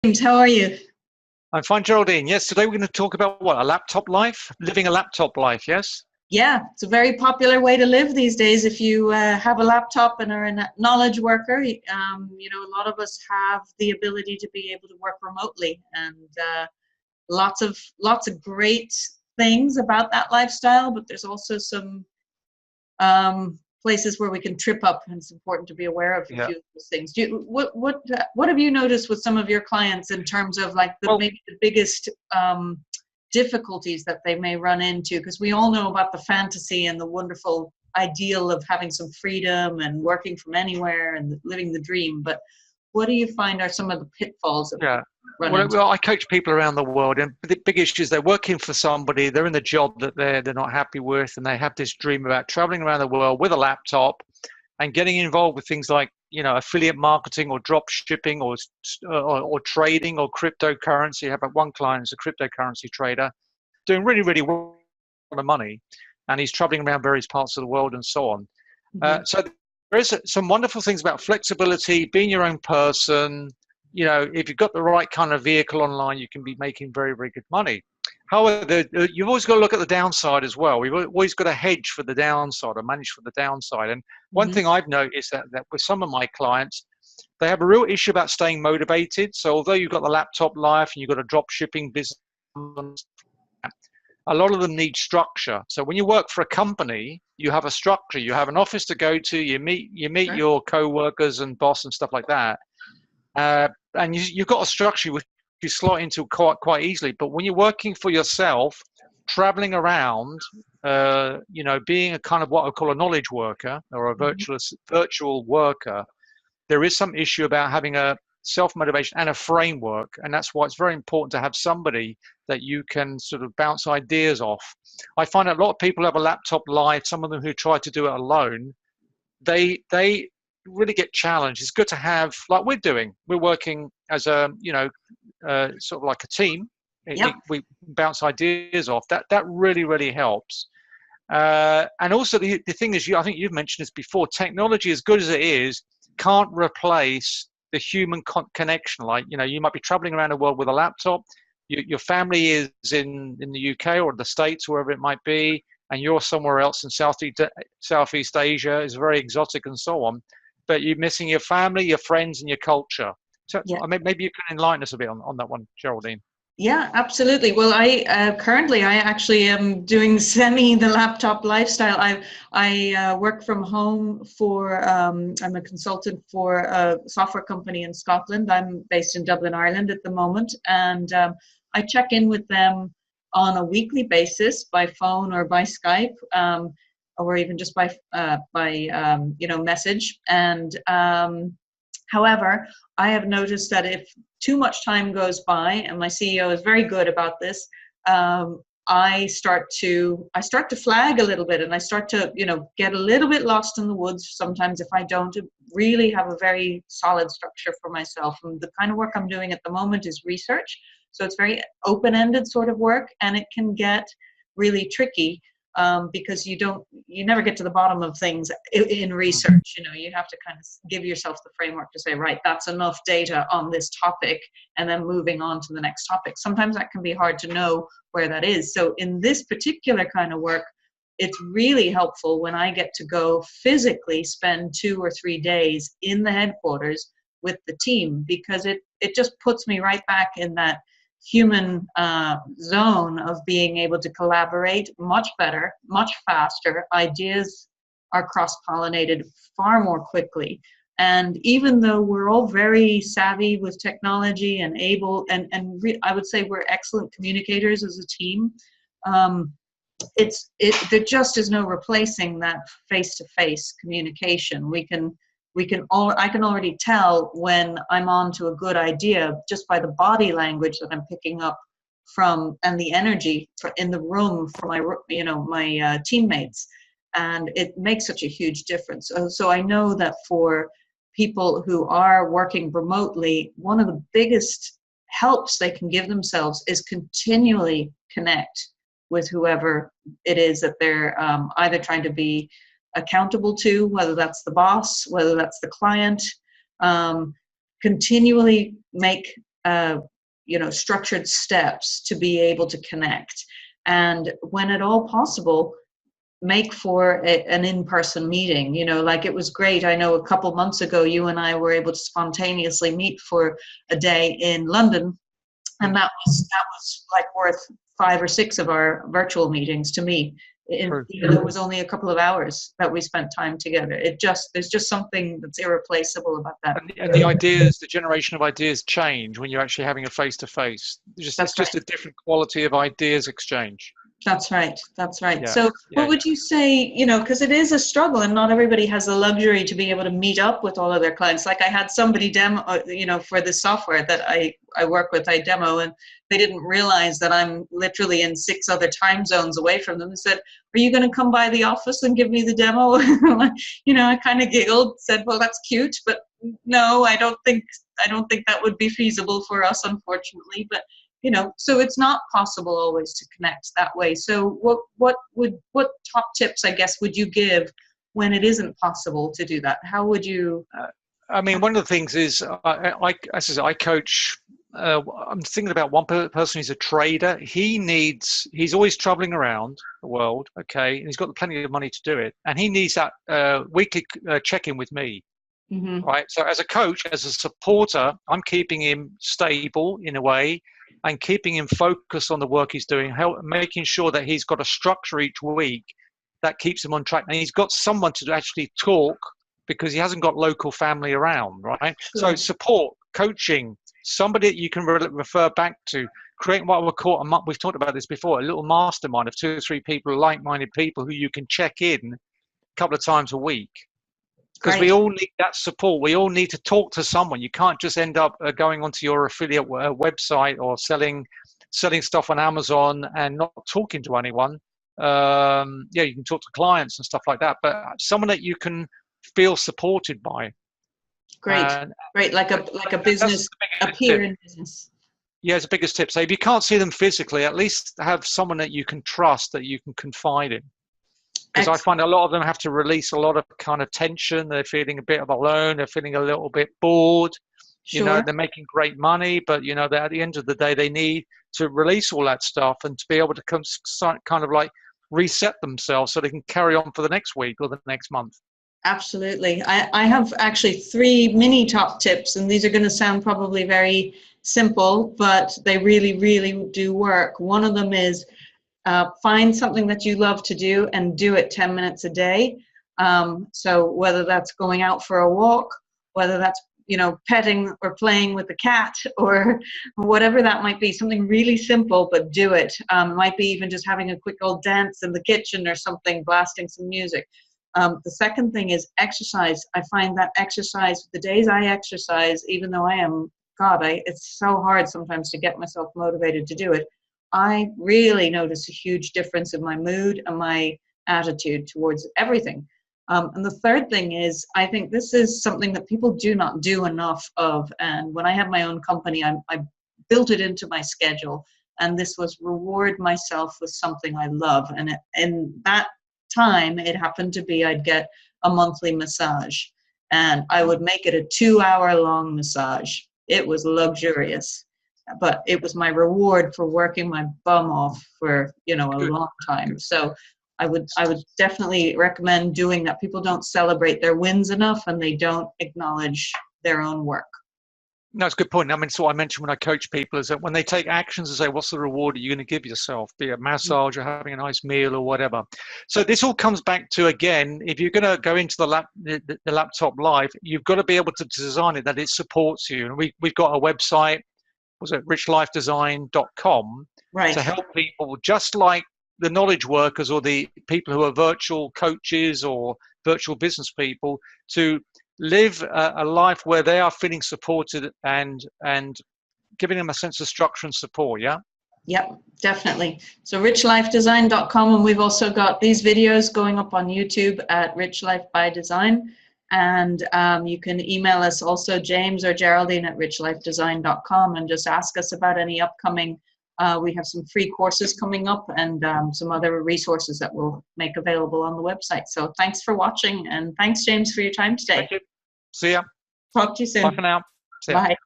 James, how are you? I'm fine, Geraldine. Yes, today we're going to talk about what? A laptop life? Living a laptop life, yes? Yeah, it's a very popular way to live these days. If you have a laptop and are a knowledge worker, a lot of us have the ability to be able to work remotely, and lots of great things about that lifestyle. But there's also some places where we can trip up, and it's important to be aware of a Yeah. few of those things. What have you noticed with some of your clients in terms of like the Well, maybe the biggest difficulties that they may run into? Because we all know about the fantasy and the wonderful ideal of having some freedom and working from anywhere and living the dream. But what do you find are some of the pitfalls that yeah. people run Well, into? I coach people around the world, and the big issue is they're working for somebody, they're in the job that they're not happy with, and they have this dream about traveling around the world with a laptop and getting involved with things like, affiliate marketing or drop shipping or trading or cryptocurrency. I have one client who's a cryptocurrency trader doing really, really well of money, and he's traveling around various parts of the world and so on. Hmm. So there is some wonderful things about flexibility, being your own person. If you've got the right kind of vehicle online, you can be making very, very good money. However, you've always got to look at the downside as well. We've always got to hedge for the downside or manage for the downside. And one Hmm. thing I've noticed that with some of my clients, they have a real issue about staying motivated. So although you've got the laptop life and you've got a drop shipping business, a lot of them need structure. So when you work for a company, you have a structure. You have an office to go to. You meet Sure. your co-workers and boss and stuff like that. And you've got a structure which you slot into quite easily. But when you're working for yourself, traveling around, being a kind of what I call a knowledge worker or a Hmm. virtual worker, there is some issue about having a self-motivation and a framework, and that's why it's very important to have somebody that you can sort of bounce ideas off. I find a lot of people have a laptop life, some of them who try to do it alone, they really get challenged. It's good to have, like we're working as a sort of like a team. Yep. We bounce ideas off. That really, really helps. And also the thing is, I think you've mentioned this before, technology, as good as it is, can't replace the human connection. Like, you might be traveling around the world with a laptop, your family is in the UK or the States, wherever it might be, and you're somewhere else in Southeast Asia, is very exotic and so on, but you're missing your family, your friends, and your culture. So Yeah. maybe you can enlighten us a bit on that one, Geraldine. Yeah, absolutely. Well, I currently I actually am doing semi the laptop lifestyle. I work from home for I'm a consultant for a software company in Scotland. I'm based in Dublin, Ireland at the moment, and I check in with them on a weekly basis by phone or by Skype, or even just by message. And however, I have noticed that if too much time goes by, and my CEO is very good about this, I start to flag a little bit, and I start to get a little bit lost in the woods sometimes if I don't really have a very solid structure for myself. And the kind of work I'm doing at the moment is research, so it's very open-ended sort of work, and it can get really tricky because you never get to the bottom of things in research. You have to kind of give yourself the framework to say, right, that's enough data on this topic, and then moving on to the next topic. Sometimes that can be hard to know where that is. So in this particular kind of work, it's really helpful when I get to go physically spend 2 or 3 days in the headquarters with the team, because it just puts me right back in that human zone of being able to collaborate much better, much faster. Ideas are cross-pollinated far more quickly. And even though we're all very savvy with technology and able, I would say we're excellent communicators as a team, um, there just is no replacing that face-to-face communication. I can already tell when I'm on to a good idea just by the body language that I'm picking up from, and the energy in the room for my teammates, and it makes such a huge difference. So I know that for people who are working remotely, one of the biggest helps they can give themselves is continually connect with whoever it is that they're either trying to be accountable to, whether that's the boss, whether that's the client. Continually make structured steps to be able to connect. And when at all possible, make for an in-person meeting. Like it was great. I know a couple months ago, you and I were able to spontaneously meet for a day in London. And that was like worth 5 or 6 of our virtual meetings to me. Even though it was only a couple of hours that we spent time together. There's just something that's irreplaceable about that. And the generation of ideas change when you're actually having a face-to-face. It's just a different quality of ideas exchange. That's right. Yeah. So what would you say, because it is a struggle and not everybody has the luxury to be able to meet up with all of their clients. Like I had somebody demo, for the software that I work with, I demo, and they didn't realize that I'm literally in 6 other time zones away from them. They said, are you going to come by the office and give me the demo? I kind of giggled, said, well, that's cute, but no, I don't think that would be feasible for us, unfortunately. But so it's not possible always to connect that way. So what top tips, I guess, would you give when it isn't possible to do that? How would you? One of the things is, I coach. I'm thinking about one person who's a trader. He's always traveling around the world, okay, and he's got plenty of money to do it, and he needs that weekly check-in with me. Mm-hmm. Right. So as a coach, as a supporter, I'm keeping him stable in a way, and keeping him focused on the work he's doing, making sure that he's got a structure each week that keeps him on track. And he's got someone to actually talk because he hasn't got local family around, right? Sure. So support, coaching, somebody that you can refer back to, creating what we'll call, we've talked about this before, a little mastermind of 2 or 3 people, like-minded people who you can check in a couple of times a week. Because we all need that support. We all need to talk to someone. You can't just end up going onto your affiliate website or selling stuff on Amazon and not talking to anyone. You can talk to clients and stuff like that, but someone that you can feel supported by. Great, like a business, a peer in business. Yeah, it's the biggest tip. So if you can't see them physically, at least have someone that you can trust, that you can confide in. Because I find a lot of them have to release a lot of kind of tension. They're feeling a bit of alone. They're feeling a little bit bored. Sure. They're making great money, but at the end of the day, they need to release all that stuff and to be able to kind of like reset themselves so they can carry on for the next week or the next month. Absolutely. I have actually 3 mini top tips, and these are going to sound probably very simple, but they really, really do work. One of them is find something that you love to do and do it 10 minutes a day. So whether that's going out for a walk, whether that's, petting or playing with the cat or whatever that might be, something really simple, but do it. Might be even just having a quick old dance in the kitchen or something, blasting some music. The second thing is exercise. I find that exercise, the days I exercise, even though it's so hard sometimes to get myself motivated to do it. I really notice a huge difference in my mood and my attitude towards everything. And the third thing is, I think this is something that people do not do enough of. And when I had my own company, I built it into my schedule. And this was reward myself with something I love. And in that time, it happened to be I'd get a monthly massage. And I would make it a 2-hour-long massage. It was luxurious. But it was my reward for working my bum off for, a long time. So I would definitely recommend doing that. People don't celebrate their wins enough, and they don't acknowledge their own work. No, it's a good point. It's what I mentioned when I coach people, is that when they take actions and say, what's the reward are you going to give yourself? Be it a massage or having a nice meal or whatever. So this all comes back to, again, if you're going to go into the laptop live, you've got to be able to design it that it supports you. And we've got a website, was it richlifedesign.com, right, to help people just like the knowledge workers or the people who are virtual coaches or virtual business people to live a life where they are feeling supported and giving them a sense of structure and support. Yep, definitely. So richlifedesign.com, and we've also got these videos going up on YouTube at Rich Life by Design. And you can email us also, James or Geraldine at richlifedesign.com, and just ask us about any upcoming, we have some free courses coming up and some other resources that we'll make available on the website. So thanks for watching, and thanks, James, for your time today. Thank you. See ya. Talk to you soon. Bye for now. See ya. Bye.